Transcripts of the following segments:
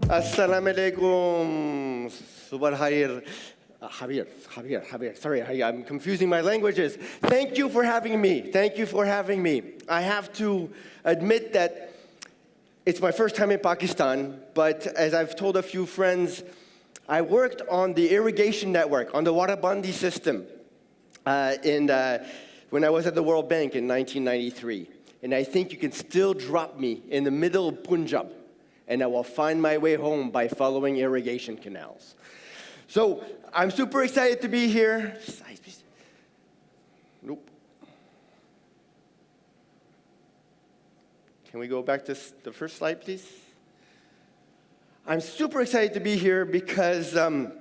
Assalamu alaikum. Subal Khair. Javier. Sorry, I'm confusing my languages. Thank you for having me. Thank you for having me. I have to admit that it's my first time in Pakistan, but as I've told a few friends, I worked on the irrigation network, on the Waterbandi system, when I was at the World Bank in 1993. And I think you can still drop me in the middle of Punjab, and I will find my way home by following irrigation canals. So I'm super excited to be here. Nope. Can we go back to the first slide, please? I'm super excited to be here because of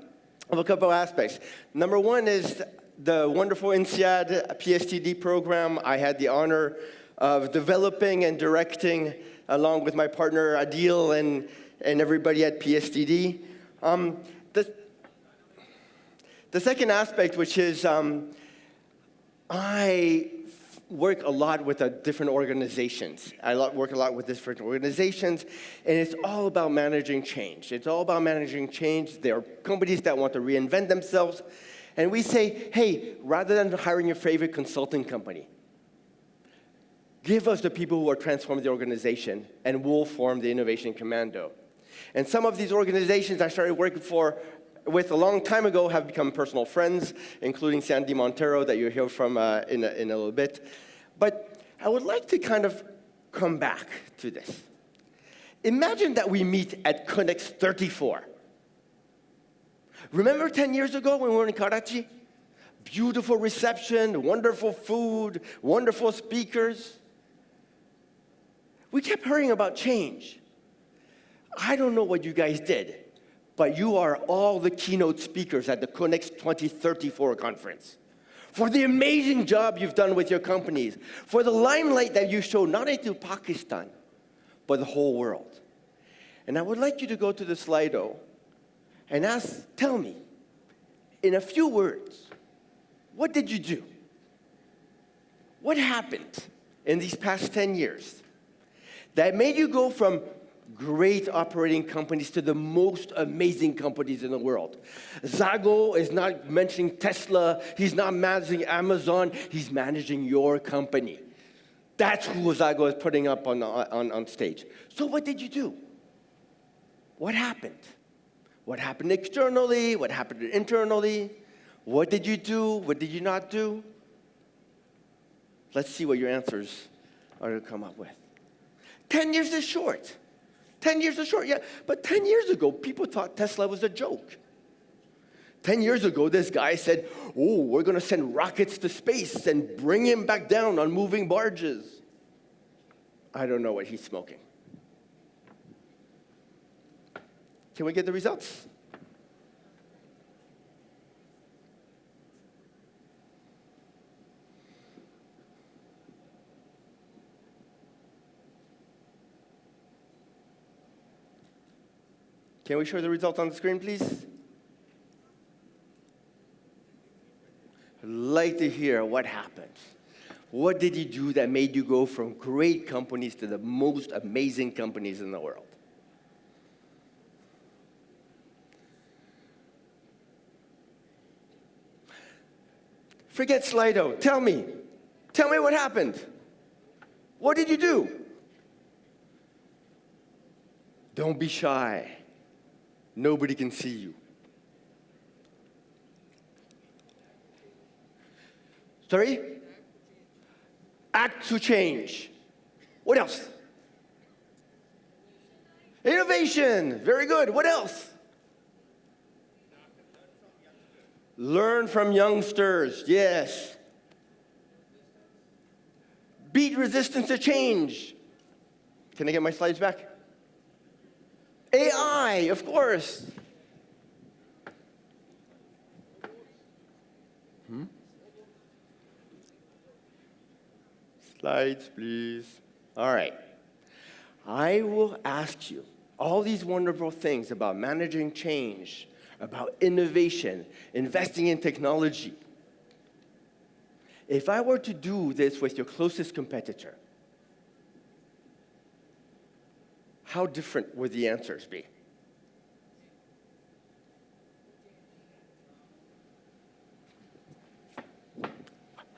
a couple aspects. Number one is the wonderful INSEAD PSTD program. I had the honor of developing and directing along with my partner Adil and everybody at PSTD. The second aspect, which is I work a lot with different organizations. I work a lot with different organizations, and it's all about managing change. It's all about managing change. There are companies that want to reinvent themselves, and we say, hey, rather than hiring your favorite consulting company, give us the people who are transforming the organization, and we'll form the Innovation Commando. And some of these organizations I started working with a long time ago have become personal friends, including Sandy Montero that you'll hear from in a little bit. But I would like to kind of come back to this. Imagine that we meet at CONNEX’24. Remember 10 years ago when we were in Karachi? Beautiful reception, wonderful food, wonderful speakers. We kept hearing about change. I don't know what you guys did, but you are all the keynote speakers at the CONNEX’24 conference. For the amazing job you've done with your companies, for the limelight that you show not only to Pakistan, but the whole world. And I would like you to go to the Slido and tell me, in a few words, what did you do? What happened in these past 10 years that made you go from great operating companies to the most amazing companies in the world? Zago is not mentioning Tesla. He's not managing Amazon. He's managing your company. That's who Zago is putting up on stage. So what did you do? What happened? What happened externally? What happened internally? What did you do? What did you not do? Let's see what your answers are to come up with. 10 years is short. 10 years is short, yeah. But 10 years ago, people thought Tesla was a joke. 10 years ago, this guy said, oh, we're going to send rockets to space and bring him back down on moving barges. I don't know what he's smoking. Can we get the results? Can we show the results on the screen, please? I'd like to hear what happened. What did you do that made you go from great companies to the most amazing companies in the world? Forget Slido. Tell me what happened. What did you do? Don't be shy. Nobody can see you. Sorry? Act to change. What else? Innovation. Very good. What else? Learn from youngsters. Yes. Beat resistance to change. Can I get my slides back? AI, of course. Slides, please. All right. I will ask you all these wonderful things about managing change, about innovation, investing in technology. If I were to do this with your closest competitor, how different would the answers be?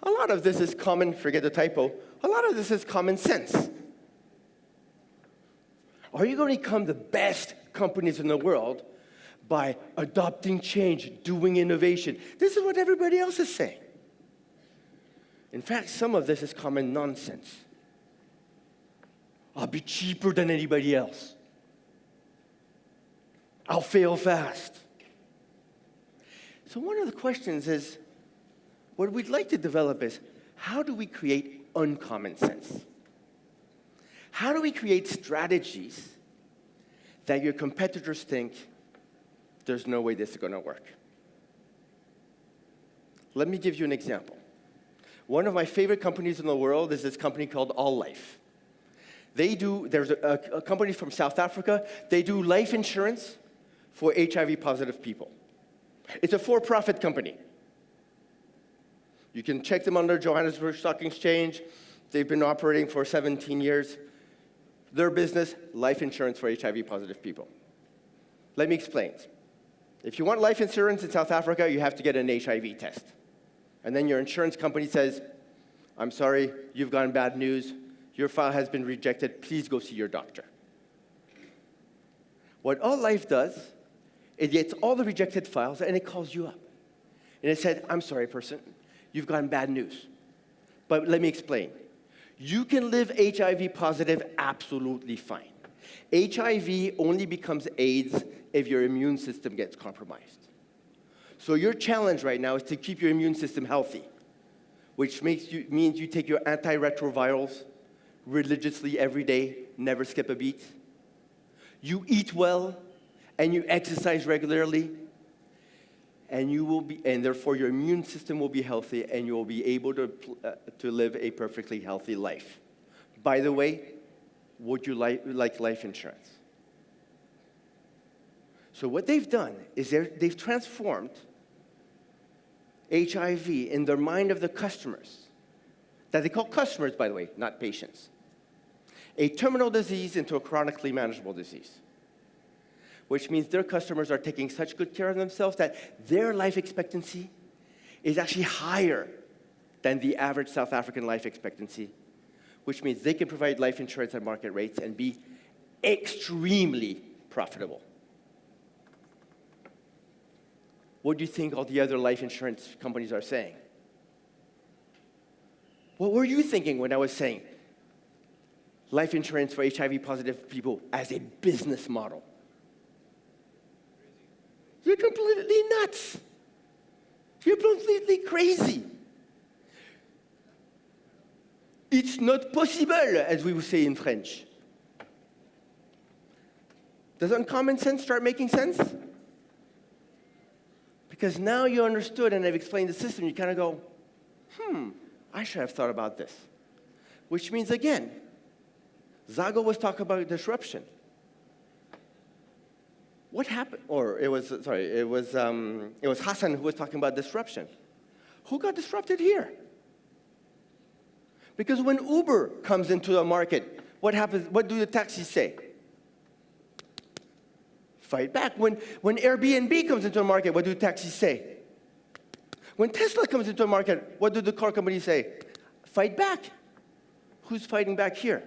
A lot of this is common, forget the typo, a lot of this is common sense. Are you going to become the best companies in the world by adopting change, doing innovation? This is what everybody else is saying. In fact, some of this is common nonsense. I'll be cheaper than anybody else. I'll fail fast. So one of the questions is, what we'd like to develop is, how do we create uncommon sense? How do we create strategies that your competitors think, there's no way this is going to work? Let me give you an example. One of my favorite companies in the world is this company called All Life. There's a company from South Africa, they do life insurance for HIV-positive people. It's a for-profit company. You can check them on their Johannesburg Stock Exchange. They've been operating for 17 years. Their business, life insurance for HIV-positive people. Let me explain. If you want life insurance in South Africa, you have to get an HIV test. And then your insurance company says, I'm sorry, you've gotten bad news. Your file has been rejected. Please go see your doctor. What All Life does, it gets all the rejected files and it calls you up. And it said, I'm sorry, person, you've gotten bad news. But let me explain. You can live HIV positive absolutely fine. HIV only becomes AIDS if your immune system gets compromised. So your challenge right now is to keep your immune system healthy, which means you take your antiretrovirals religiously every day, never skip a beat. You eat well, and you exercise regularly, and therefore your immune system will be healthy, and you will be able to live a perfectly healthy life. By the way, would you like life insurance? So what they've done is they've transformed HIV in the mind of the customers, that they call customers, by the way, not patients, a terminal disease into a chronically manageable disease, which means their customers are taking such good care of themselves that their life expectancy is actually higher than the average South African life expectancy, which means they can provide life insurance at market rates and be extremely profitable. What do you think all the other life insurance companies are saying? What were you thinking when I was saying life insurance for HIV-positive people as a business model? You're completely nuts. You're completely crazy. It's not possible, as we would say in French. Doesn't common sense start making sense? Because now you understood and I've explained the system, you kind of go, I should have thought about this. Which means, again, Zago was talking about disruption. What happened? Or it was Hassan who was talking about disruption. Who got disrupted here? Because when Uber comes into the market, what happens? What do the taxis say? Fight back. When Airbnb comes into the market, what do taxis say? When Tesla comes into the market, what do the car companies say? Fight back. Who's fighting back here?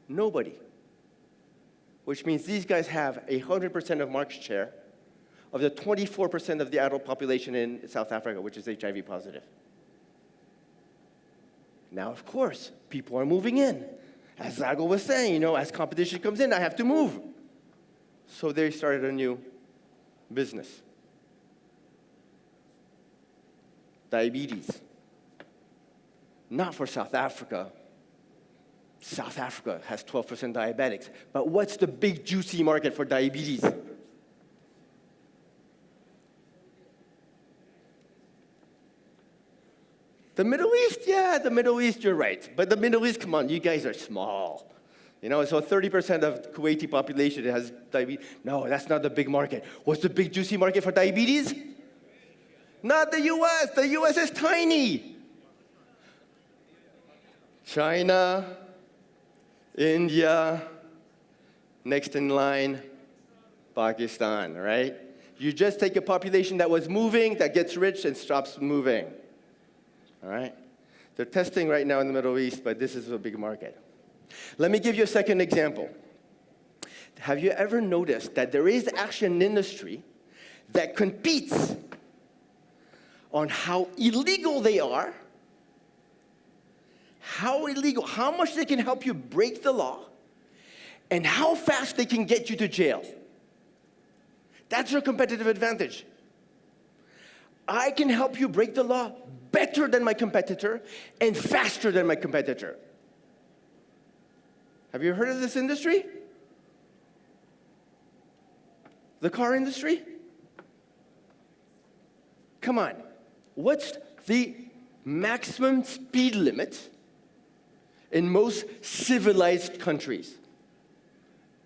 Nobody. Which means these guys have 100% of market share of the 24% of the adult population in South Africa, which is HIV positive. Now, of course, people are moving in. As Zago was saying, as competition comes in, I have to move. So they started a new business. Diabetes. Not for South Africa. South Africa has 12% diabetics. But what's the big, juicy market for diabetes? The Middle East, yeah, the Middle East, you're right. But the Middle East, come on, you guys are small. So 30% of Kuwaiti population has diabetes. No, that's not the big market. What's the big, juicy market for diabetes? Not the US. The US is tiny. China, India, next in line, Pakistan, right? You just take a population that was moving, that gets rich and stops moving, all right? They're testing right now in the Middle East, but this is a big market. Let me give you a second example. Have you ever noticed that there is actually an industry that competes on how illegal they are, how much they can help you break the law, and how fast they can get you to jail? That's your competitive advantage. I can help you break the law better than my competitor and faster than my competitor. Have you heard of this industry? The car industry? Come on. What's the maximum speed limit in most civilized countries?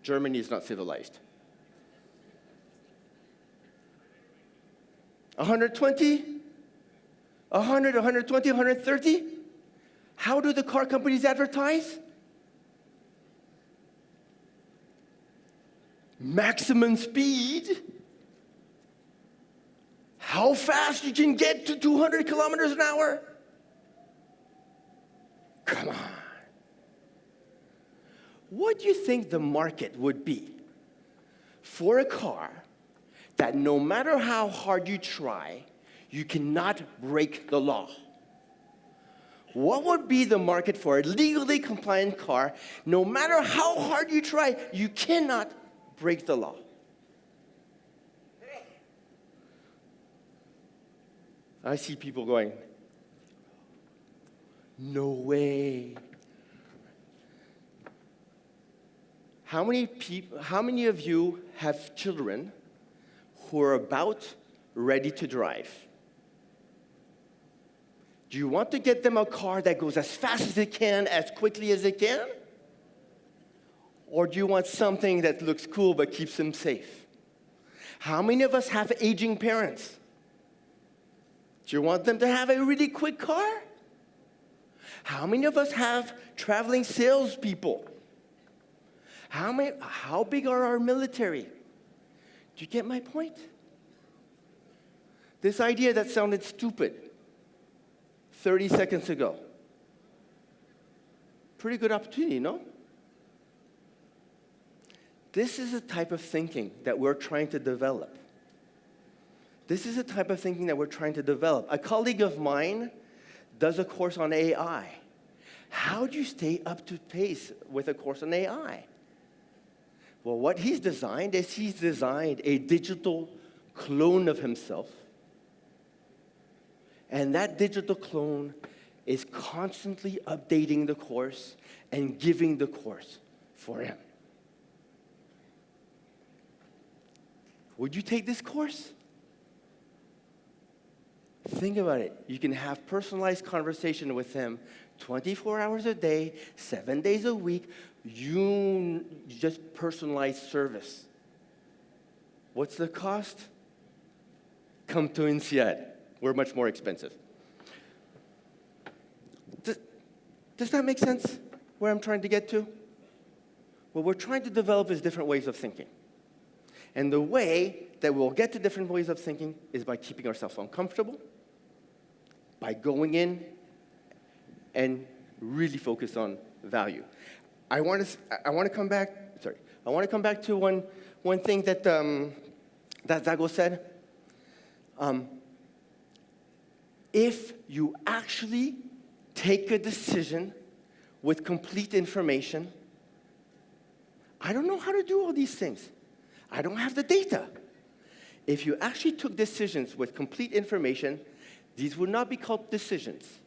Germany is not civilized. 120? 100, 120, 130? How do the car companies advertise? Maximum speed. How fast you can get to 200 kilometers an hour? Come on. What do you think the market would be for a car that no matter how hard you try, you cannot break the law? What would be the market for a legally compliant car, no matter how hard you try, you cannot break the law? I see people going, no way. How many of you have children who are about ready to drive? Do you want to get them a car that goes as fast as it can, as quickly as it can? Or do you want something that looks cool but keeps them safe? How many of us have aging parents? Do you want them to have a really quick car? How many of us have traveling salespeople? How big are our military? Do you get my point? This idea that sounded stupid 30 seconds ago. Pretty good opportunity, no? This is a type of thinking that we're trying to develop. This is a type of thinking that we're trying to develop. A colleague of mine does a course on AI. How do you stay up to pace with a course on AI? Well, what he's designed is he's designed a digital clone of himself. And that digital clone is constantly updating the course and giving the course for him. Would you take this course? Think about it. You can have personalized conversation with him 24 hours a day, 7 days a week. You just personalized service. What's the cost? Come to INSEAD. We're much more expensive. Does that make sense, where I'm trying to get to? What we're trying to develop is different ways of thinking. And the way that we'll get to different ways of thinking is by keeping ourselves uncomfortable, by going in and really focus on value. I want to come back to one thing that Zago said. If you actually take a decision with complete information, I don't know how to do all these things. I don't have the data. If you actually took decisions with complete information, these would not be called decisions.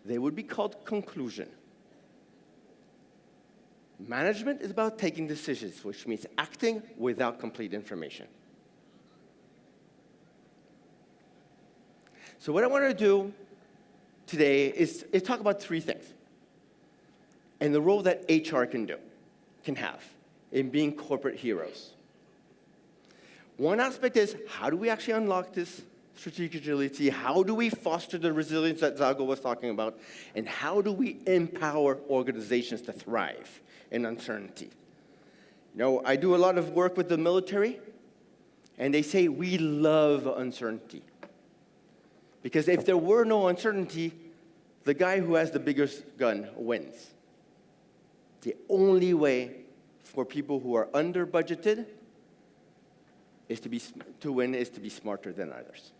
They would be called conclusion. Management is about taking decisions, which means acting without complete information. So what I want to do today is talk about three things and the role that HR can have in being corporate heroes. One aspect is, how do we actually unlock this strategic agility, how do we foster the resilience that Zago was talking about, and how do we empower organizations to thrive in uncertainty? You know, I do a lot of work with the military, and they say we love uncertainty. Because if there were no uncertainty, the guy who has the biggest gun wins. The only way for people who are under budgeted to win is to be smarter than others.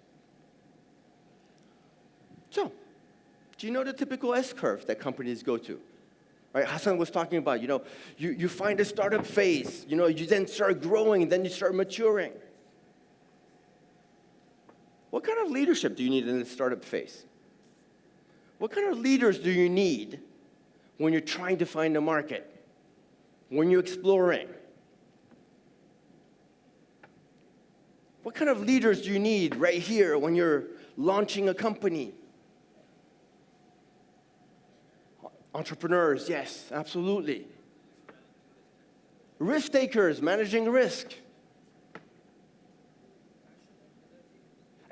So, do you know the typical S-curve that companies go to? Right, Hassan was talking about, you know, you find a startup phase, you know, you then start growing, then you start maturing. What kind of leadership do you need in the startup phase? What kind of leaders do you need when you're trying to find a market, when you're exploring? What kind of leaders do you need right here when you're launching a company? Entrepreneurs, yes, absolutely. Risk takers, managing risk.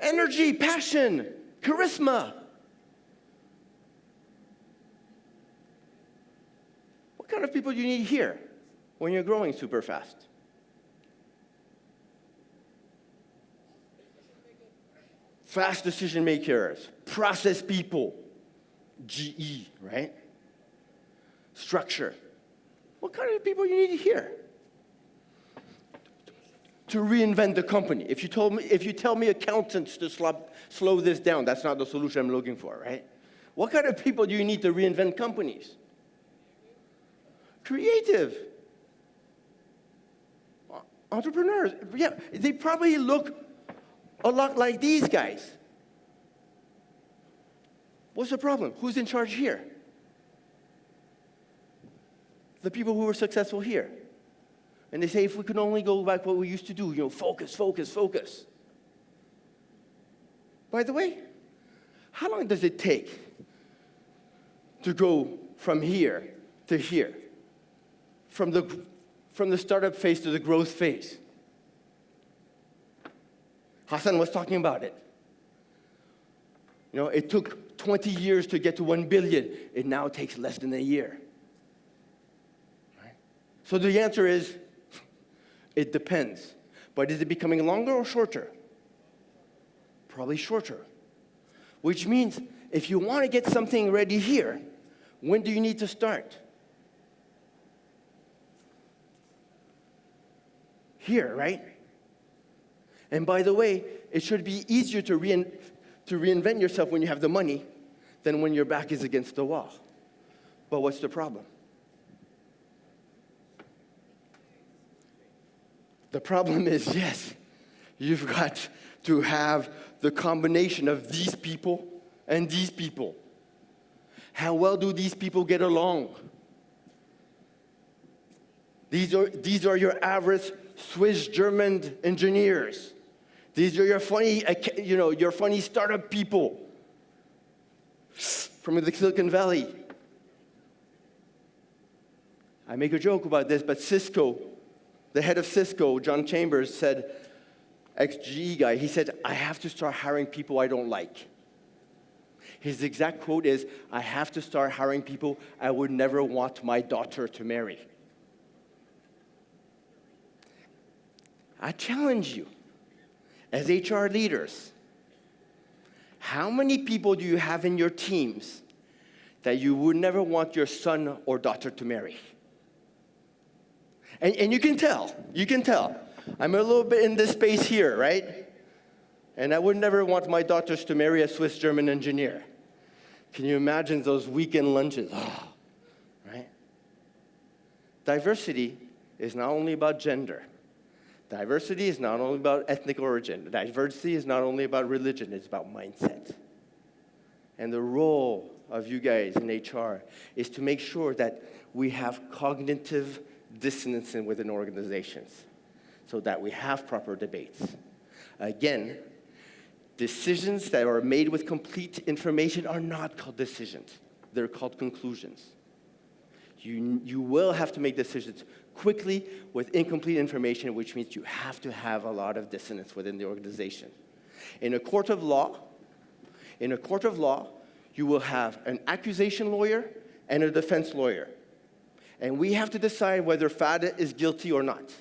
Energy, passion, charisma. What kind of people do you need here when you're growing super fast? Fast decision makers, process people, GE, right? Structure. What kind of people you need here to reinvent the company? If you tell me accountants to slow this down, that's not the solution I'm looking for, right? What kind of people do you need to reinvent companies? Creative. Entrepreneurs. Yeah, they probably look a lot like these guys. What's the problem? Who's in charge here? The people who were successful here. And they say, if we could only go back what we used to do, you know, focus, focus, focus. By the way, how long does it take to go from here to here? From the startup phase to the growth phase? Hassan was talking about it. You know, it took 20 years to get to 1 billion. It now takes less than a year. So the answer is, it depends. But is it becoming longer or shorter? Probably shorter. Which means, if you want to get something ready here, when do you need to start? Here, right? And by the way, it should be easier to reinvent yourself when you have the money than when your back is against the wall. But what's the problem? The problem is, yes, you've got to have the combination of these people and these people. How well do these people get along? These are your average Swiss-German engineers. These are your funny startup people from the Silicon Valley. I make a joke about this, but Cisco, the head of Cisco, John Chambers, said, ex-GE guy, he said, I have to start hiring people I don't like. His exact quote is, I have to start hiring people I would never want my daughter to marry. I challenge you, as HR leaders, how many people do you have in your teams that you would never want your son or daughter to marry? And you can tell. I'm a little bit in this space here, right? And I would never want my daughters to marry a Swiss-German engineer. Can you imagine those weekend lunches? Oh, right? Diversity is not only about gender. Diversity is not only about ethnic origin. Diversity is not only about religion. It's about mindset. And the role of you guys in HR is to make sure that we have cognitive dissonance within organizations so that we have proper debates. Again, decisions that are made with complete information are not called decisions. They're called conclusions. You will have to make decisions quickly with incomplete information, which means you have to have a lot of dissonance within the organization. In a court of law, you will have an accusation lawyer and a defense lawyer. And we have to decide whether Fada is guilty or not.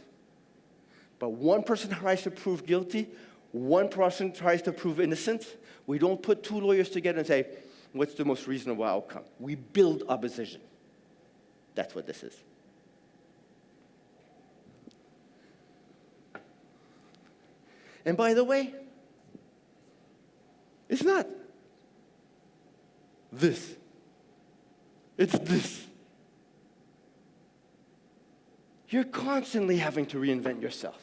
But one person tries to prove guilty, one person tries to prove innocent. We don't put two lawyers together and say, what's the most reasonable outcome? We build opposition. That's what this is. And by the way, it's not this. It's this. You're constantly having to reinvent yourself.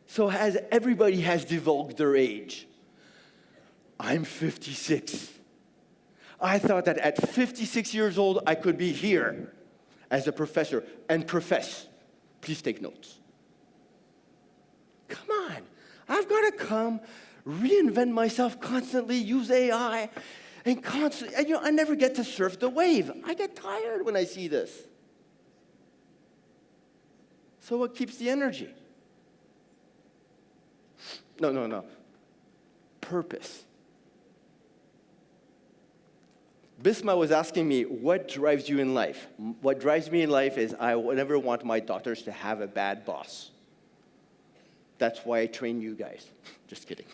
So as everybody has divulged their age, I'm 56. I thought that at 56 years old, I could be here as a professor and profess. Please take notes. Come on. I've got to come, reinvent myself constantly, use AI, and constantly. And, I never get to surf the wave. I get tired when I see this. So what keeps the energy? No. Purpose. Bisma was asking me, what drives you in life? What drives me in life is I never want my daughters to have a bad boss. That's why I train you guys. Just kidding.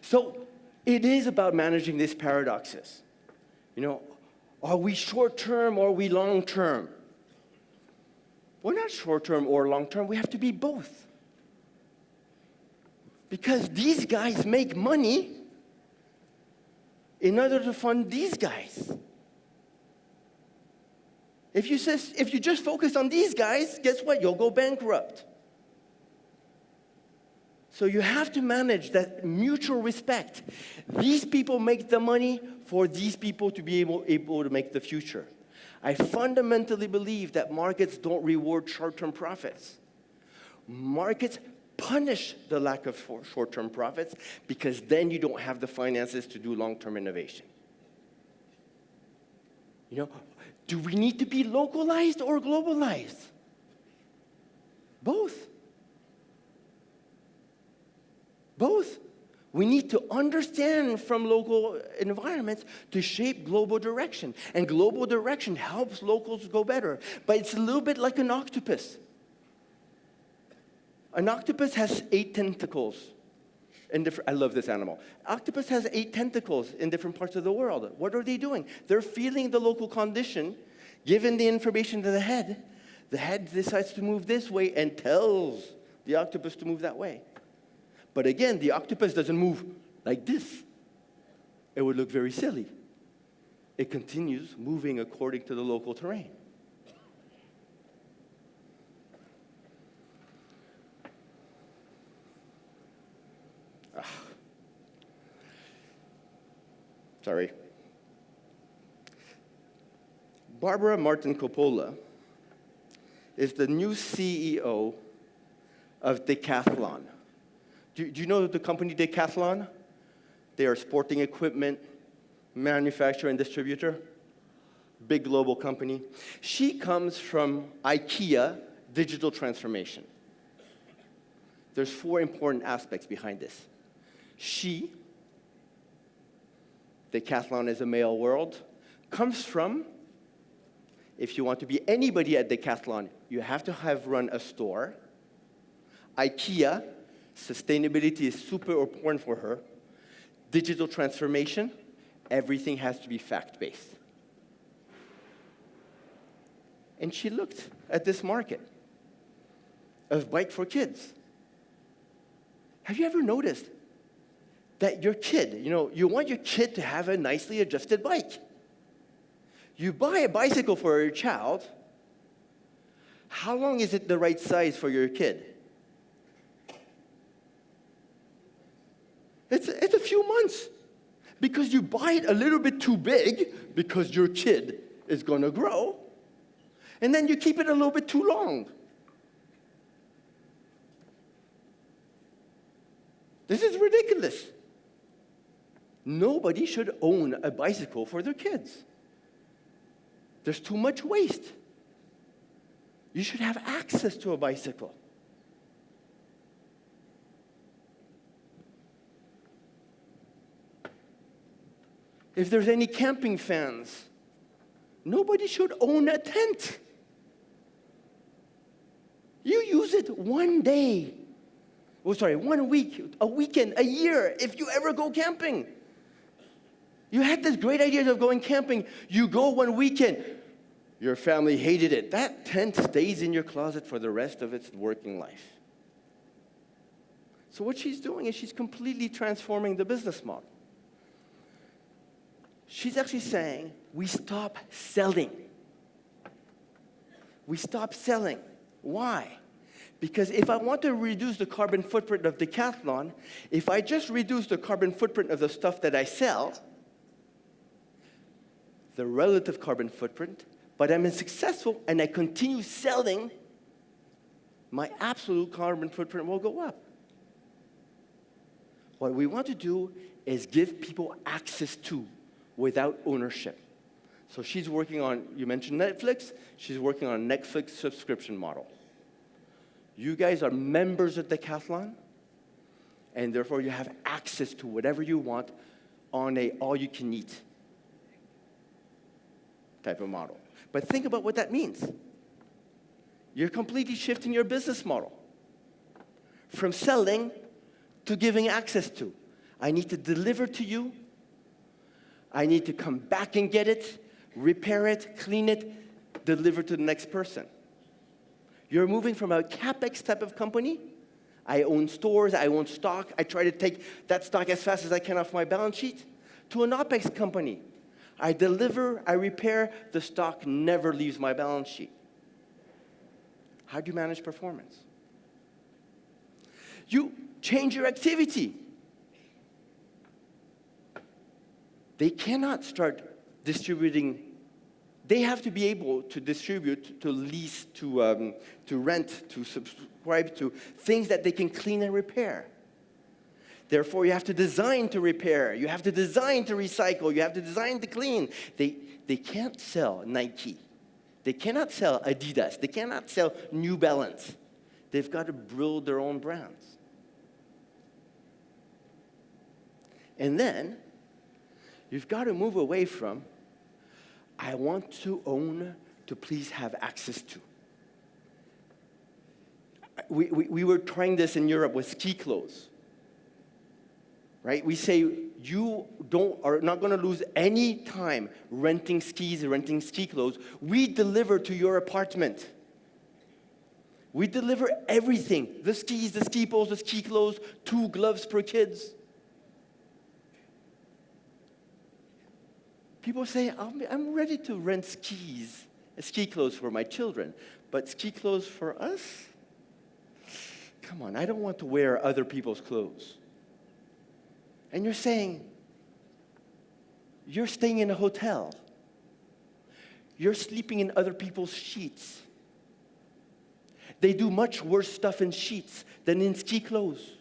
So it is about managing these paradoxes. Are we short-term or are we long-term? We're not short-term or long-term. We have to be both. Because these guys make money in order to fund these guys. If you just focus on these guys, guess what? You'll go bankrupt. So you have to manage that mutual respect. These people make the money for these people to be able to make the future. I fundamentally believe that markets don't reward short-term profits. Markets punish the lack of short-term profits because then you don't have the finances to do long-term innovation. Do we need to be localized or globalized? Both. We need to understand from local environments to shape global direction. And global direction helps locals go better. But it's a little bit like an octopus. An octopus has 8 tentacles. I love this animal. Octopus has 8 tentacles in different parts of the world. What are they doing? They're feeling the local condition, given the information to the head. The head decides to move this way and tells the octopus to move that way. But again, the octopus doesn't move like this. It would look very silly. It continues moving according to the local terrain. Sorry. Barbara Martin Coppola is the new CEO of Decathlon. Do you know the company Decathlon? They are sporting equipment manufacturer and distributor. Big global company. She comes from IKEA digital transformation. There's 4 important aspects behind this. Decathlon is a male world, comes from, if you want to be anybody at Decathlon, you have to have run a store. IKEA, sustainability is super important for her. Digital transformation, everything has to be fact-based. And she looked at this market of bike for kids. Have you ever noticed that your kid, you want your kid to have a nicely adjusted bike? You buy a bicycle for your child, how long is it the right size for your kid? It's a few months, because you buy it a little bit too big because your kid is going to grow, and then you keep it a little bit too long. This is ridiculous. Nobody should own a bicycle for their kids. There's too much waste. You should have access to a bicycle. If there's any camping fans, nobody should own a tent. You use it one day. 1 week, a weekend, a year, if you ever go camping. You had this great idea of going camping. You go one weekend. Your family hated it. That tent stays in your closet for the rest of its working life. So what she's doing is she's completely transforming the business model. She's actually saying, we stop selling. We stop selling. Why? Because if I want to reduce the carbon footprint of Decathlon, if I just reduce the carbon footprint of the stuff that I sell, the relative carbon footprint, but I'm successful and I continue selling, my absolute carbon footprint will go up. What we want to do is give people access to without ownership. So she's working on, you mentioned Netflix, she's working on a Netflix subscription model. You guys are members of Decathlon, and therefore you have access to whatever you want on a all-you-can-eat type of model. But think about what that means. You're completely shifting your business model from selling to giving access to. I need to deliver to you. I need to come back and get it, repair it, clean it, deliver to the next person. You're moving from a CapEx type of company. I own stores, I own stock, I try to take that stock as fast as I can off my balance sheet, to an OpEx company. I deliver, I repair, the stock never leaves my balance sheet. How do you manage performance? You change your activity. They cannot start distributing. They have to be able to distribute, to lease, to rent, to subscribe to things that they can clean and repair. Therefore, you have to design to repair. You have to design to recycle. You have to design to clean. They can't sell Nike. They cannot sell Adidas. They cannot sell New Balance. They've got to build their own brands. And then, you've got to move away from, I want to own to please have access to. We were trying this in Europe with ski clothes. Right? We say you are not going to lose any time renting skis, renting ski clothes. We deliver to your apartment. We deliver everything. The skis, the ski poles, the ski clothes, 2 gloves per kids. People say, I'm ready to rent ski clothes for my children, but ski clothes for us? Come on, I don't want to wear other people's clothes. And you're saying, you're staying in a hotel. You're sleeping in other people's sheets. They do much worse stuff in sheets than in ski clothes.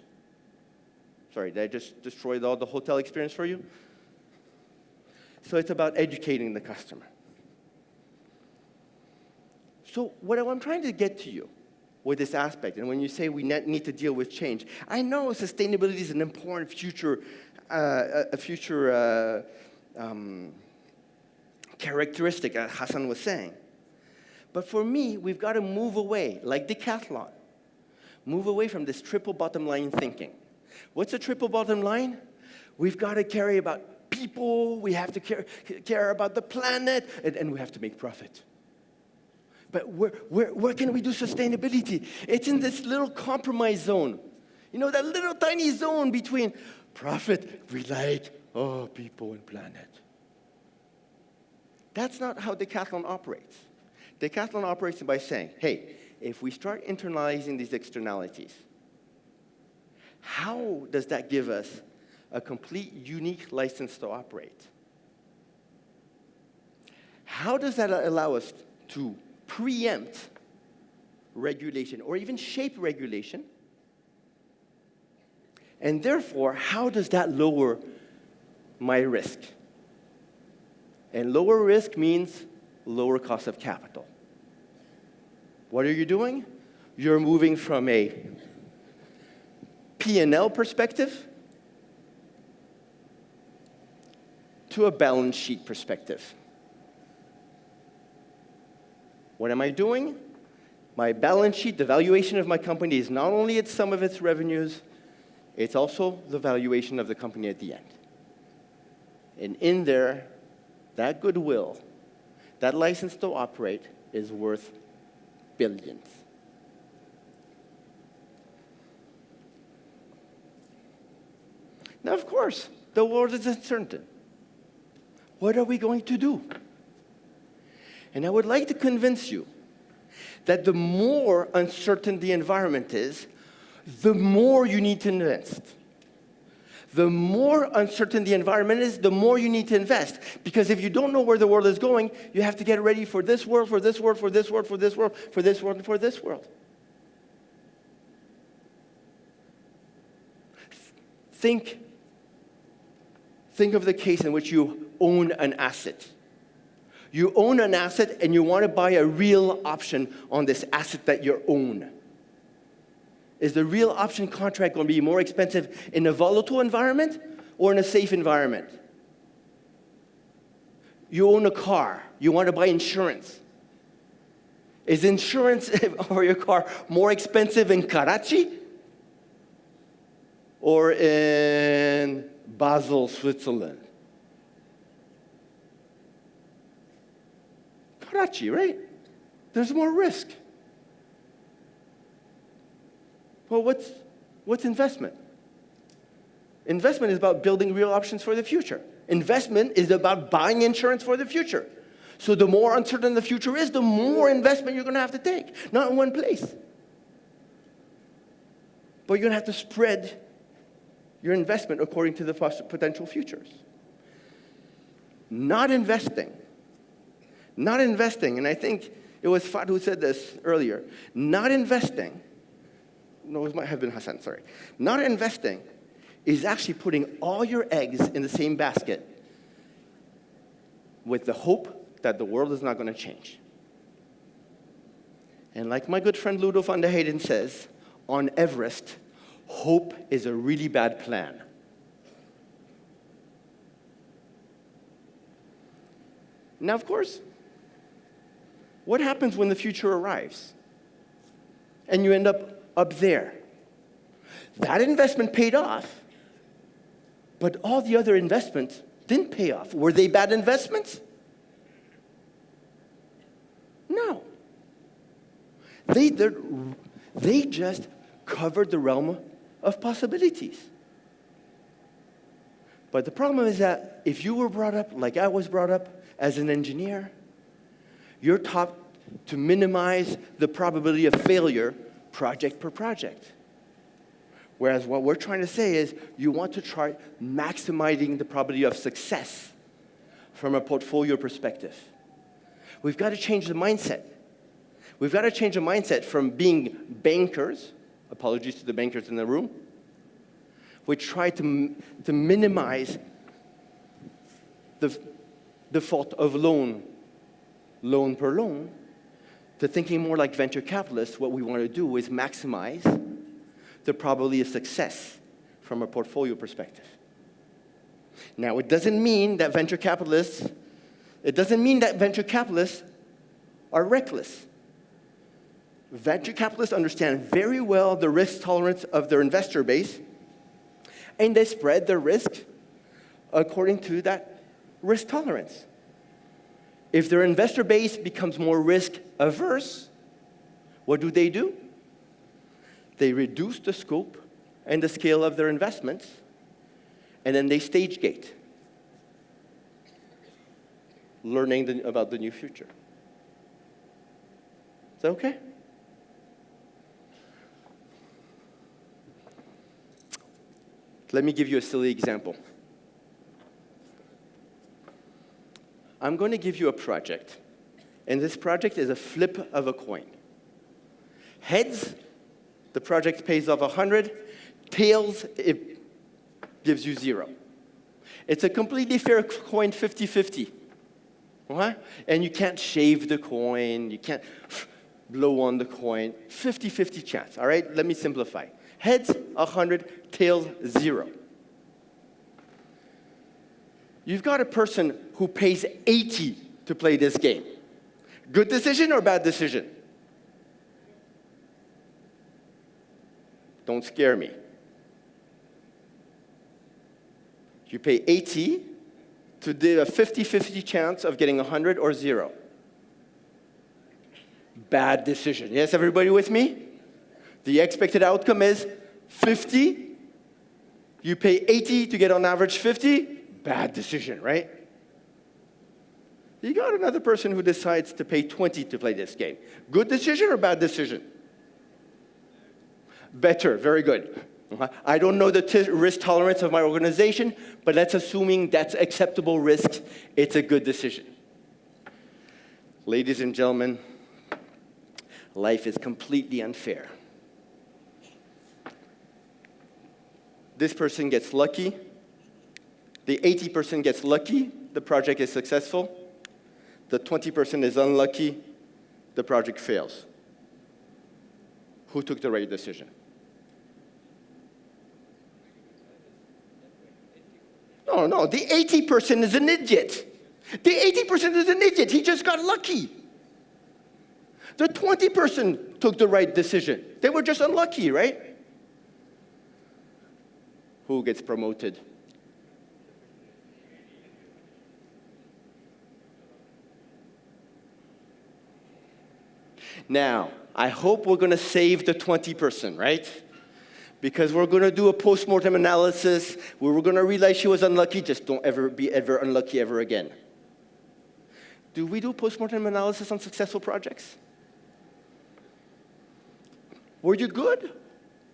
Sorry, did I just destroy all the hotel experience for you? So it's about educating the customer. So what I'm trying to get to you with this aspect, and when you say we need to deal with change, I know sustainability is an important future characteristic, as Hassan was saying. But for me, we've got to move away, like Decathlon, move away from this triple bottom line thinking. What's a triple bottom line? We've got to care about people, we have to care about the planet, and we have to make profit. But where can we do sustainability? It's in this little compromise zone. You know, that little tiny zone between profit, we like, people and planet. That's not how Decathlon operates. Decathlon operates by saying, hey, if we start internalizing these externalities, how does that give us a complete unique license to operate? How does that allow us to preempt regulation or even shape regulation? And therefore, how does that lower my risk? And lower risk means lower cost of capital. What are you doing? You're moving from a P&L perspective to a balance sheet perspective. What am I doing? My balance sheet, the valuation of my company is not only its sum of its revenues, it's also the valuation of the company at the end. And in there, that goodwill, that license to operate is worth billions. Now, of course, the world is uncertain. What are we going to do? And I would like to convince you that the more uncertain the environment is, the more you need to invest. The more uncertain the environment is, the more you need to invest. Because if you don't know where the world is going, you have to get ready for this world, for this world, for this world, for this world, for this world, and for this world. Think of the case in which you own an asset. You own an asset and you want to buy a real option on this asset that you own. Is the real option contract going to be more expensive in a volatile environment or in a safe environment? You own a car. You want to buy insurance. Is insurance for your car more expensive in Karachi or in Basel, Switzerland? Karachi, right? There's more risk. Well, what's investment? Investment is about building real options for the future. Investment is about buying insurance for the future. So the more uncertain the future is, the more investment you're going to have to take. Not in one place. But you're going to have to spread your investment according to the potential futures. Not investing, and I think it was Fad who said this earlier, not investing, no, it might have been Hassan, sorry. Not investing is actually putting all your eggs in the same basket with the hope that the world is not going to change. And like my good friend Ludo van der Heyden says, on Everest, hope is a really bad plan. Now, of course, what happens when the future arrives and you end up there? That investment paid off, but all the other investments didn't pay off. Were they bad investments? No. They just covered the realm of possibilities. But the problem is that if you were brought up like I was brought up as an engineer, you're taught to minimize the probability of failure project per project. Whereas what we're trying to say is you want to try maximizing the probability of success from a portfolio perspective. We've got to change the mindset. We've got to change the mindset from being bankers, apologies to the bankers in the room, which try to minimize the default of loan per loan, to thinking more like venture capitalists. What we want to do is maximize the probability of success from a portfolio perspective. Now, it doesn't mean that venture capitalists are reckless. Venture capitalists understand very well the risk tolerance of their investor base, and they spread their risk according to that risk tolerance. If their investor base becomes more risk averse, what do? They reduce the scope and the scale of their investments, and then they stage gate, learning about the new future. Is that okay? Let me give you a silly example. I'm going to give you a project, and this project is a flip of a coin. Heads, the project pays off 100. Tails, it gives you 0. It's a completely fair coin, 50-50. Okay? And you can't shave the coin. You can't blow on the coin. 50-50 chance, all right? Let me simplify. Heads, 100. Tails, 0. You've got a person who pays 80 to play this game. Good decision or bad decision? Don't scare me. You pay 80 to do a 50-50 chance of getting 100 or 0. Bad decision. Yes, everybody with me? The expected outcome is 50. You pay 80 to get on average 50. Bad decision, right? You got another person who decides to pay 20 to play this game. Good decision or bad decision? Better, very good. I don't know the risk tolerance of my organization, but let's assuming that's acceptable risk, it's a good decision. Ladies and gentlemen, life is completely unfair. This person gets lucky. The 80% gets lucky, the project is successful. The 20% is unlucky, the project fails. Who took the right decision? No, the 80% is an idiot. The 80% is an idiot. He just got lucky. The 20% took the right decision. They were just unlucky, right? Who gets promoted? Now, I hope we're going to save the 20%, right? Because we're going to do a post-mortem analysis where we're going to realize she was unlucky. Just don't ever be ever unlucky ever again. Do we do post-mortem analysis on successful projects? Were you good,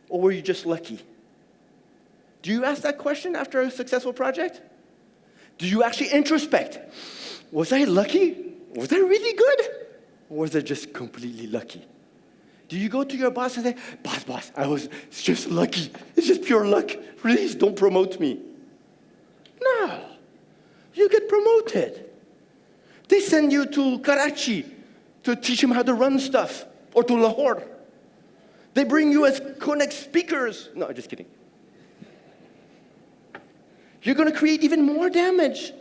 or were you just lucky? Do you ask that question after a successful project? Do you actually introspect? Was I lucky? Was I really good? Or was I just completely lucky? Do you go to your boss and say, boss, I was just lucky. It's just pure luck. Please don't promote me. No. You get promoted. They send you to Karachi to teach him how to run stuff, or to Lahore. They bring you as CONNEX speakers. No, just kidding. You're going to create even more damage.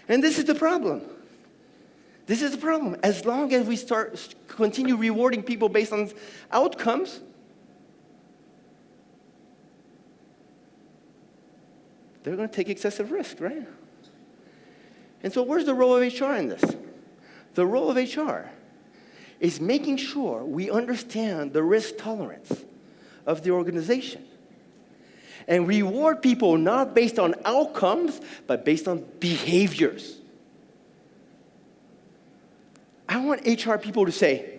And this is the problem. This is the problem. As long as we continue rewarding people based on outcomes, they're going to take excessive risk, right? And so where's the role of HR in this? The role of HR is making sure we understand the risk tolerance of the organization and reward people not based on outcomes, but based on behaviors. I want HR people to say,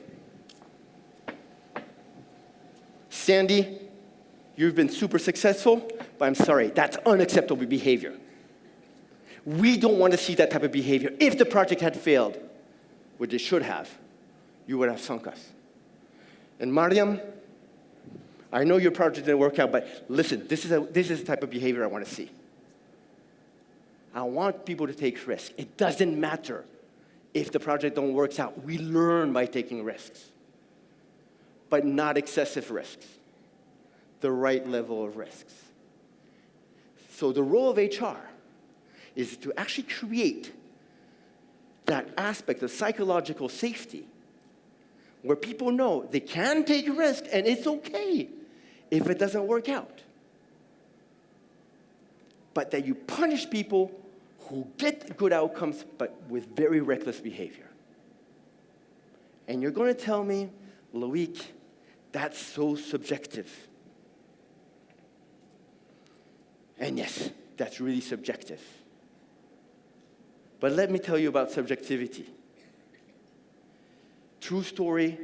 Sandy, you've been super successful, but I'm sorry, that's unacceptable behavior. We don't want to see that type of behavior. If the project had failed, which it should have, you would have sunk us. And Mariam, I know your project didn't work out, but listen, this is the type of behavior I want to see. I want people to take risks. It doesn't matter if the project don't work out. We learn by taking risks, but not excessive risks, the right level of risks. So the role of HR is to actually create that aspect of psychological safety where people know they can take risks and it's okay if it doesn't work out. But that you punish people who get good outcomes but with very reckless behavior. And you're going to tell me, Loïc, that's so subjective. And yes, that's really subjective. But let me tell you about subjectivity. True story,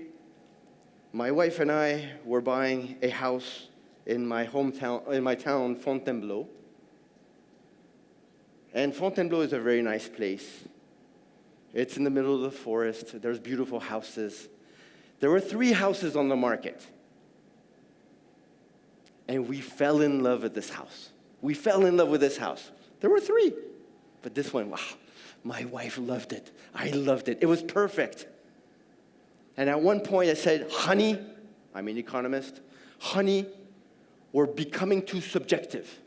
my wife and I were buying a house in my hometown, in my town, Fontainebleau. And Fontainebleau is a very nice place. It's in the middle of the forest. There's beautiful houses. There were 3 houses on the market. And we fell in love with this house. We fell in love with this house. There were 3. But this one, wow, my wife loved it. I loved it. It was perfect. And at one point I said, honey, I'm an economist, honey, we're becoming too subjective.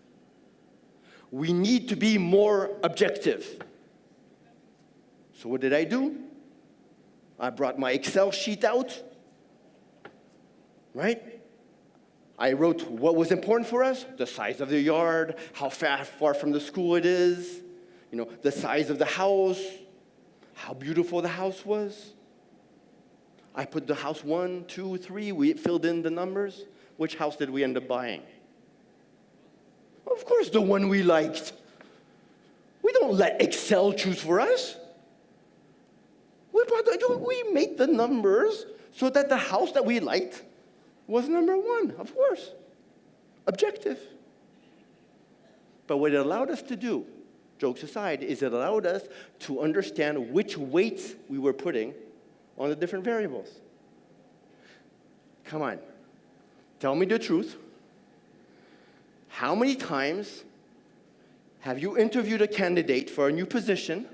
We need to be more objective. So what did I do? I brought my Excel sheet out, right? I wrote what was important for us, the size of the yard, how far from the school it is, the size of the house, how beautiful the house was. I put the house 1, 2, 3, we filled in the numbers. Which house did we end up buying? Of course, the one we liked. We don't let Excel choose for us. We made the numbers so that the house that we liked was number 1, of course. Objective. But what it allowed us to do, jokes aside, is it allowed us to understand which weights we were putting on the different variables. Come on. Tell me the truth. How many times have you interviewed a candidate for a new position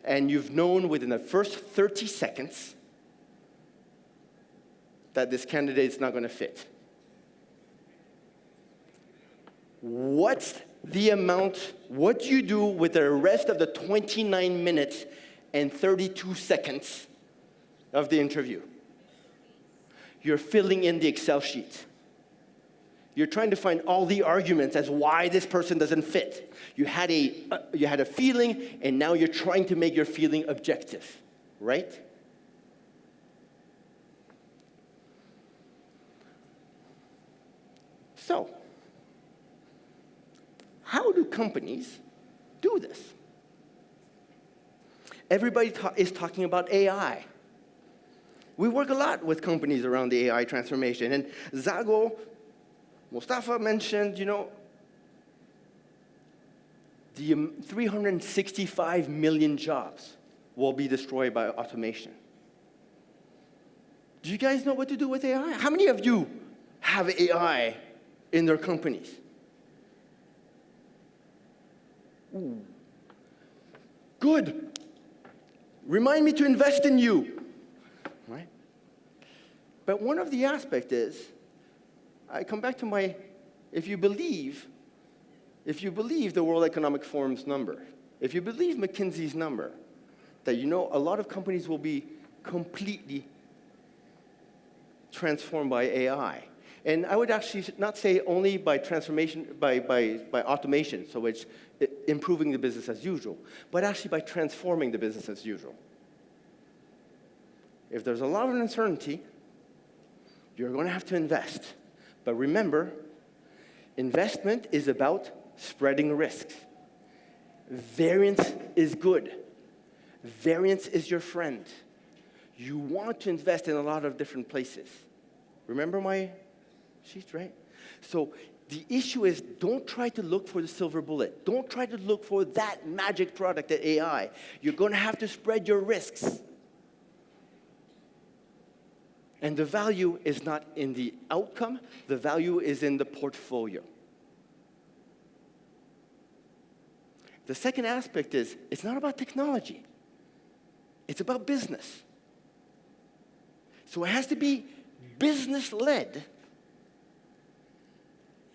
and you've known within the first 30 seconds that this candidate's not going to fit? What do you do with the rest of the 29 minutes and 32 seconds of the interview? You're filling in the Excel sheet. You're trying to find all the arguments as why this person doesn't fit. You had a feeling, and now you're trying to make your feeling objective, right? So, how do companies do this? Everybody is talking about AI. We work a lot with companies around the AI transformation. And Zago, Mustafa mentioned, the 365 million jobs will be destroyed by automation. Do you guys know what to do with AI? How many of you have AI in their companies? Ooh. Good. Remind me to invest in you. Right? But one of the aspects is, I come back to if you believe the World Economic Forum's number, if you believe McKinsey's number, that a lot of companies will be completely transformed by AI. And I would actually not say only by transformation, by automation, so it's improving the business as usual, but actually by transforming the business as usual. If there's a lot of uncertainty, you're going to have to invest. But remember, investment is about spreading risks. Variance is good. Variance is your friend. You want to invest in a lot of different places. Remember my sheet, right? So the issue is, don't try to look for the silver bullet. Don't try to look for that magic product at AI. You're going to have to spread your risks. And the value is not in the outcome. The value is in the portfolio. The second aspect is, it's not about technology. It's about business. So it has to be business-led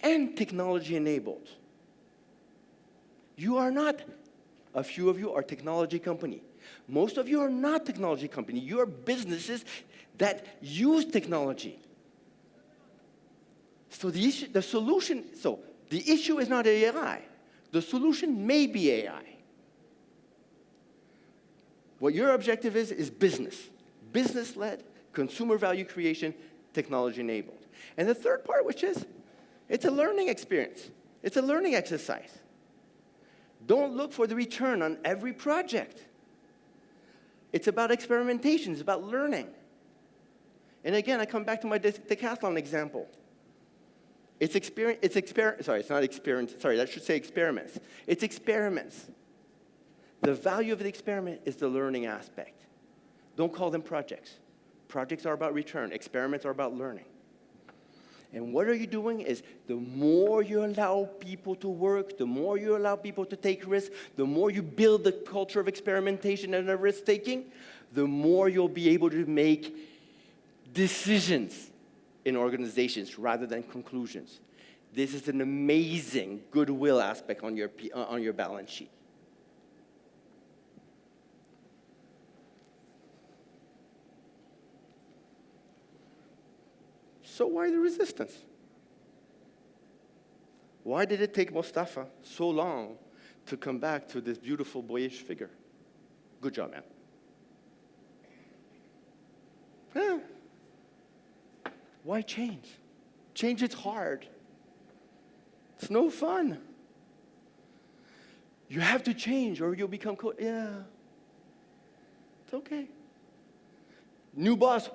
and technology-enabled. You are not, a few of you are technology company. Most of you are not technology company. You are businesses that use technology. So the issue is not AI. The solution may be AI. What your objective is business. Business-led, consumer value creation, technology-enabled. And the third part, which is, it's a learning experience. It's a learning exercise. Don't look for the return on every project. It's about experimentation. It's about learning. And again, I come back to my decathlon example. It's experiments. It's experiments. The value of the experiment is the learning aspect. Don't call them projects. Projects are about return. Experiments are about learning. And what are you doing is, the more you allow people to work, the more you allow people to take risks, the more you build the culture of experimentation and of risk-taking, the more you'll be able to make decisions in organizations rather than conclusions. This is an amazing goodwill aspect on your balance sheet. So why the resistance? Why did it take Mustafa so long to come back to this beautiful boyish figure? Good job, man. Huh. Why change? Change is hard. It's no fun. You have to change or you'll become yeah. It's okay. New boss,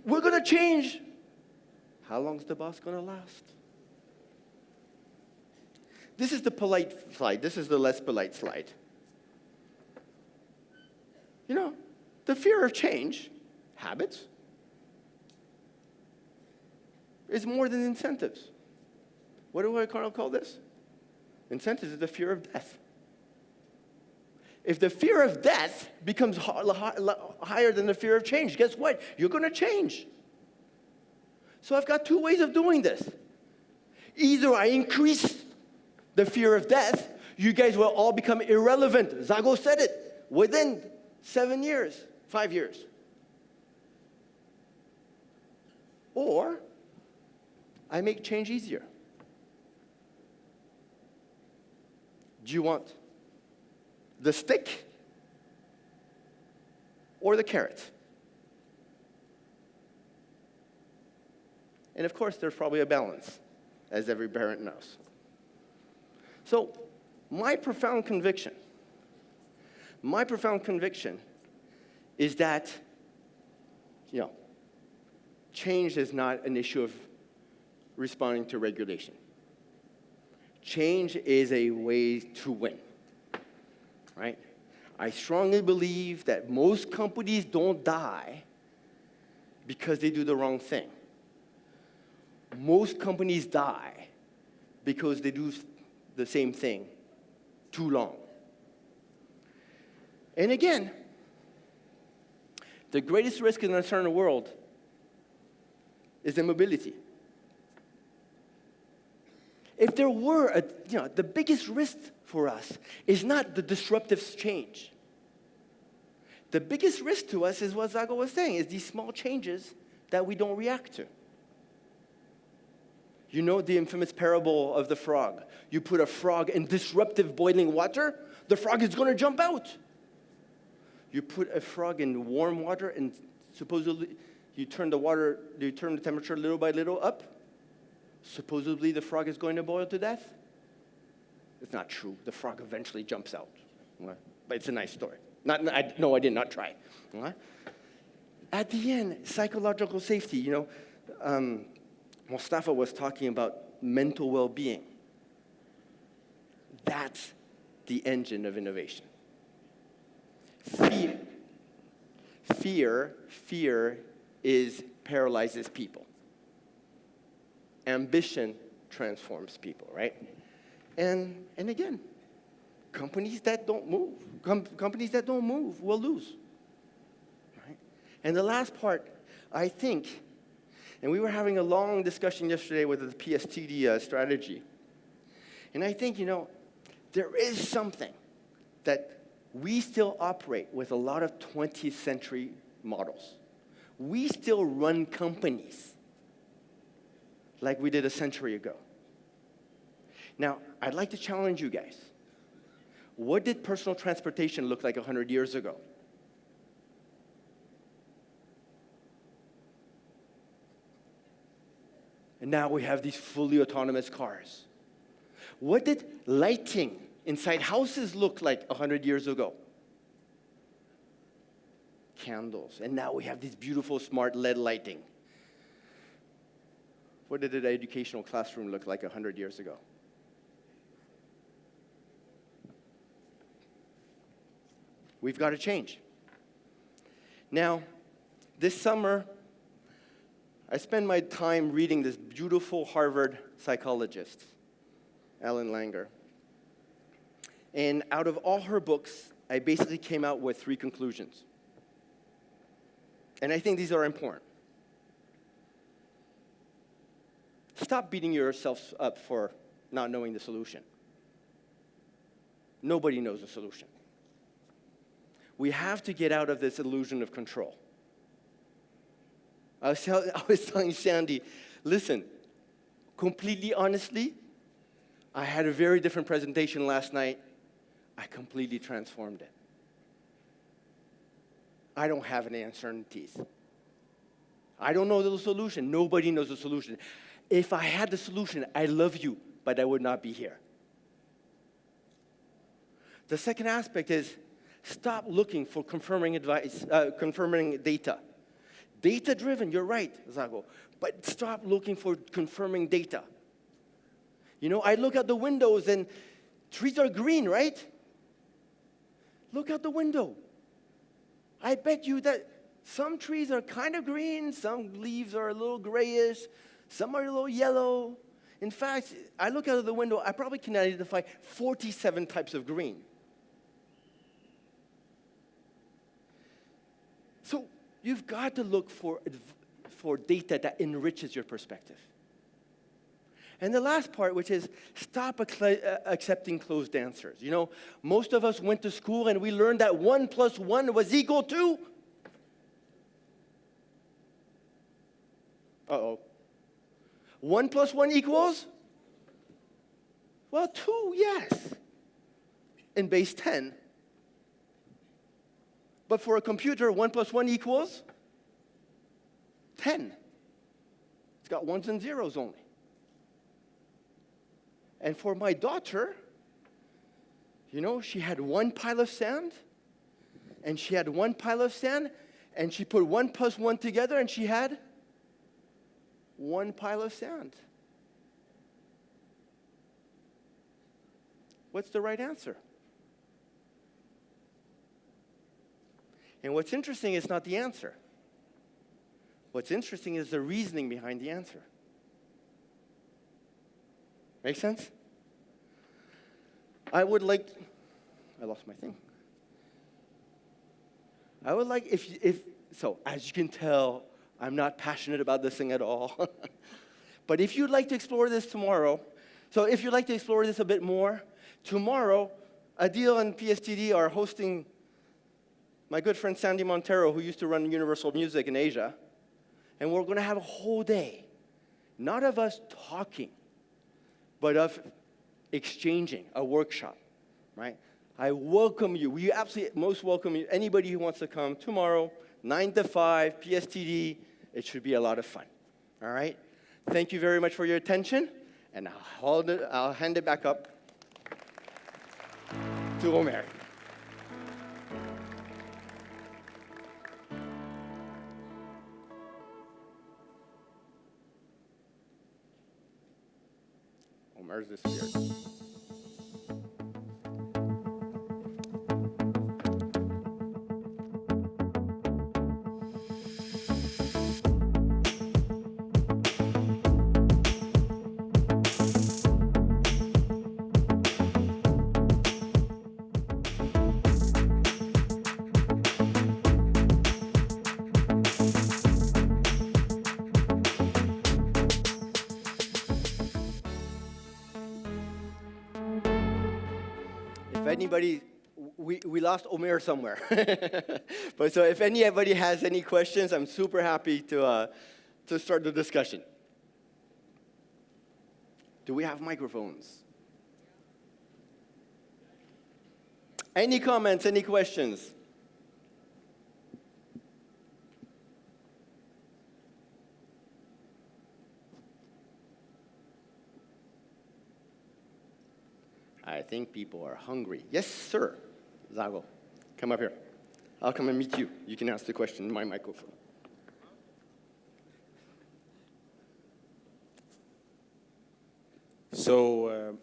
we're going to change. How long is the boss going to last? This is the polite slide. This is the less polite slide. You know, the fear of change, habits, is more than incentives. What do I call this? Incentives is the fear of death. If the fear of death becomes higher than the fear of change, guess what? You're going to change. So I've got two ways of doing this. Either I increase the fear of death, you guys will all become irrelevant. Zago said it, within 7 years, 5 years. Or I make change easier. Do you want the stick or the carrot? And of course, there's probably a balance, as every parent knows. So my profound conviction is that, change is not an issue of responding to regulation. Change is a way to win, right? I strongly believe that most companies don't die because they do the wrong thing. Most companies die because they do the same thing too long. And again, the greatest risk in an uncertain world is immobility. If there were the biggest risk for us is not the disruptive change. The biggest risk to us is what Zago was saying, is these small changes that we don't react to. You know the infamous parable of the frog. You put a frog in disruptive boiling water, the frog is going to jump out. You put a frog in warm water and supposedly you turn the temperature little by little up. Supposedly the frog is going to boil to death. It's not true. The frog eventually jumps out. But it's a nice story. No, I did not try. At the end, psychological safety, Mustafa was talking about mental well-being. That's the engine of innovation. Fear paralyzes people. Ambition transforms people, right? And again, companies that don't move will lose, right? And the last part, I think, and we were having a long discussion yesterday with the PSTD strategy, and I think, there is something that we still operate with a lot of 20th century models. We still run companies like we did a century ago. Now, I'd like to challenge you guys. What did personal transportation look like 100 years ago? And now we have these fully autonomous cars. What did lighting inside houses look like 100 years ago? Candles. And now we have these beautiful smart LED lighting. What did an educational classroom look like 100 years ago? We've got to change. Now, this summer, I spent my time reading this beautiful Harvard psychologist, Ellen Langer. And out of all her books, I basically came out with 3 conclusions. And I think these are important. stop beating yourselves up for not knowing the solution. Nobody knows the solution. We have to get out of this illusion of control. I was telling Sandy, listen, completely honestly, I had a very different presentation last night. I completely transformed it. I don't have any uncertainties. I don't know the solution. Nobody knows the solution. If I had the solution, I love you, but I would not be here. The second aspect is stop looking for confirming data. Data-driven, you're right, Zago, but stop looking for confirming data. You know, I look out the windows and trees are green, right? Look out the window. I bet you that some trees are kind of green, some leaves are a little grayish, some are a little yellow. In fact, I look out of the window, I probably can identify 47 types of green. So you've got to look for data that enriches your perspective. And the last part, which is stop accepting closed answers. You know, most of us went to school and we learned that 1 + 1 was equal to... Uh-oh. 1 + 1 equals? Well, 2, yes. In base 10. But for a computer, 1 + 1 equals 10. It's got ones and zeros only. And for my daughter, you know, she had 1 pile of sand, and she had 1 pile of sand, and she put 1 + 1 together, and she had 1 pile of sand. What's the right answer? And what's interesting is not the answer. What's interesting is the reasoning behind the answer. Make sense? I lost my thing. I would like, so as you can tell, I'm not passionate about this thing at all. But if you'd like to explore this tomorrow, so if you'd like to explore this a bit more, tomorrow, Adil and PSTD are hosting my good friend Sandy Montero, who used to run Universal Music in Asia, and we're going to have a whole day, not of us talking, but of exchanging, a workshop, right? I welcome you. We absolutely most welcome you. Anybody who wants to come tomorrow, 9 to 5, PSTD. It should be a lot of fun, all right? Thank you very much for your attention, and I'll hand it back up to Omer. Omer's disappeared. Anybody, we lost Omer somewhere. But so if anybody has any questions, I'm super happy to start the discussion. Do we have microphones? Any comments, any questions? I think people are hungry. Yes, sir. Zago, come up here. I'll come and meet you. You can ask the question in my microphone. So,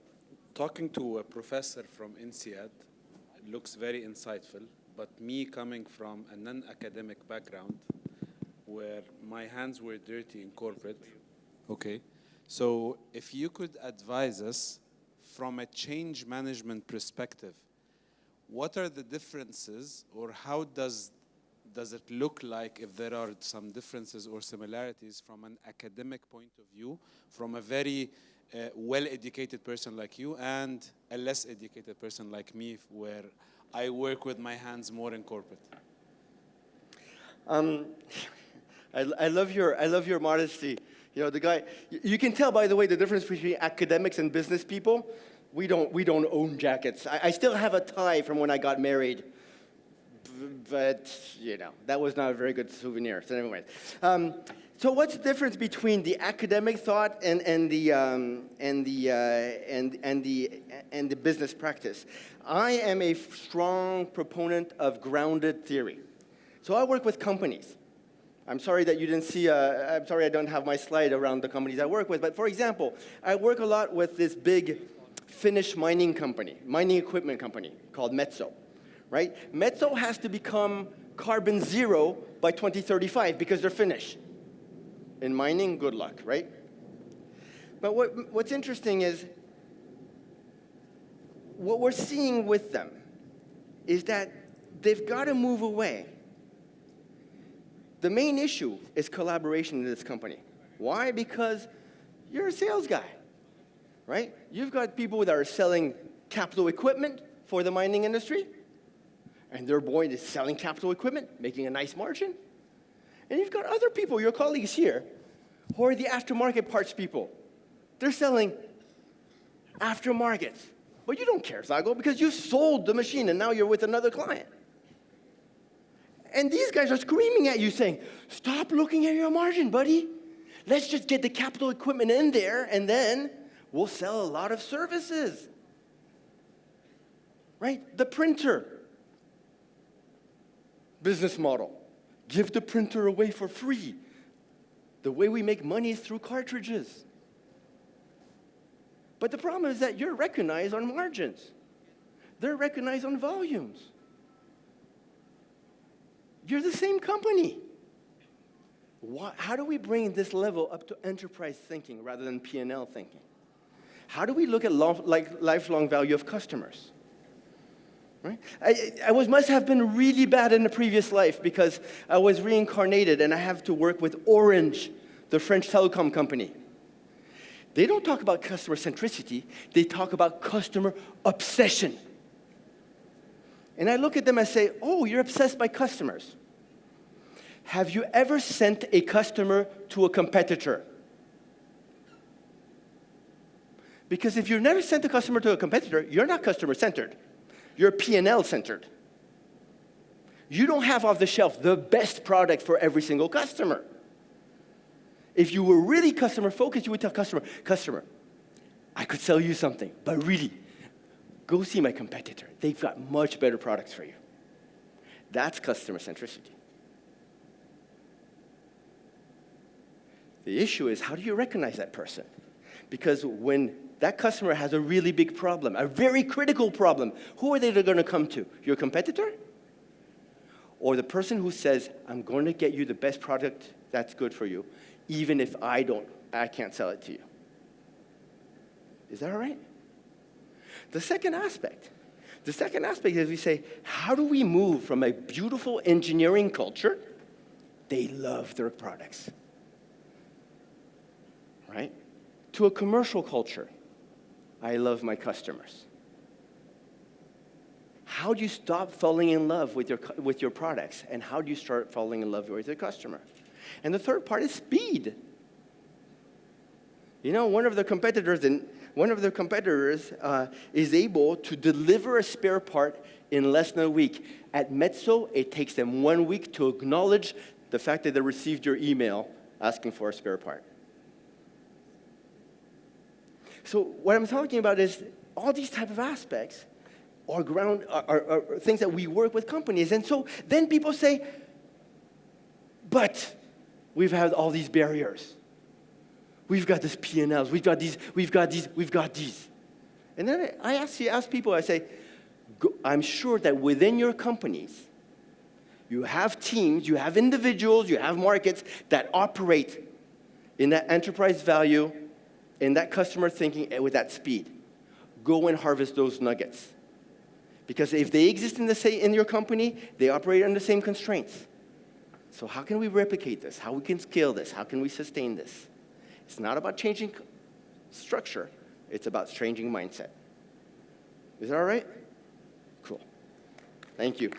talking to a professor from INSEAD looks very insightful, but me coming from a non-academic background where my hands were dirty in corporate, okay, so if you could advise us from a change management perspective, what are the differences or how does does it look like, if there are some differences or similarities from an academic point of view, from a very well-educated person like you and a less educated person like me, where I work with my hands more in corporate? I love your modesty. You know, the guy, you can tell, by the way, the difference between academics and business people. We don't own jackets. I still have a tie from when I got married, but you know, that was not a very good souvenir. So anyway, so what's the difference between the academic thought and the business practice? I am a strong proponent of grounded theory. So I work with companies. I'm sorry that you didn't see, I'm sorry I don't have my slide around the companies I work with, but for example, I work a lot with this big Finnish mining company, mining equipment company called Metso, right? Metso has to become carbon zero by 2035 because they're Finnish. In mining, good luck, right? But what's interesting is what we're seeing with them is that they've got to move away. The main issue is collaboration in this company. Why? Because you're a sales guy, right? You've got people that are selling capital equipment for the mining industry, and their boy is selling capital equipment, making a nice margin. And you've got other people, your colleagues here, who are the aftermarket parts people. They're selling aftermarkets. But you don't care, Zago, because you sold the machine, and now you're with another client. And these guys are screaming at you saying, stop looking at your margin, buddy. Let's just get the capital equipment in there, and then we'll sell a lot of services. Right? The printer. Business model. Give the printer away for free. The way we make money is through cartridges. But the problem is that you're recognized on margins. They're recognized on volumes. You're the same company. How do we bring this level up to enterprise thinking rather than P&L thinking? How do we look at lifelong value of customers? Right? I must have been really bad in a previous life because I was reincarnated and I have to work with Orange, the French telecom company. They don't talk about customer centricity. They talk about customer obsession. And I look at them and say, oh, you're obsessed by customers. Have you ever sent a customer to a competitor? Because if you've never sent a customer to a competitor, you're not customer-centered. You're P&L-centered. You don't have off the shelf the best product for every single customer. If you were really customer-focused, you would tell customer, I could sell you something, but really, go see my competitor. They've got much better products for you. That's customer centricity. The issue is, how do you recognize that person? Because when that customer has a really big problem, a very critical problem, who are they going to come to? Your competitor? Or the person who says, I'm going to get you the best product that's good for you, even if I can't sell it to you. Is that all right? The second aspect is we say, how do we move from a beautiful engineering culture, they love their products, right, to a commercial culture, I love my customers. How do you stop falling in love with your products, and how do you start falling in love with your customer? And the third part is speed. You know, one of the competitors is able to deliver a spare part in less than a week. At Metso, it takes them 1 week to acknowledge the fact that they received your email asking for a spare part. So what I'm talking about is all these type of aspects are things that we work with companies. And so then people say, but we've had all these barriers. We've got these P&Ls, we've got these. And then I ask people, I say, I'm sure that within your companies, you have teams, you have individuals, you have markets that operate in that enterprise value, in that customer thinking, and with that speed. Go and harvest those nuggets. Because if they exist in your company, they operate under the same constraints. So how can we replicate this? How we can scale this? How can we sustain this? It's not about changing structure. It's about changing mindset. Is that all right? Cool. Thank you.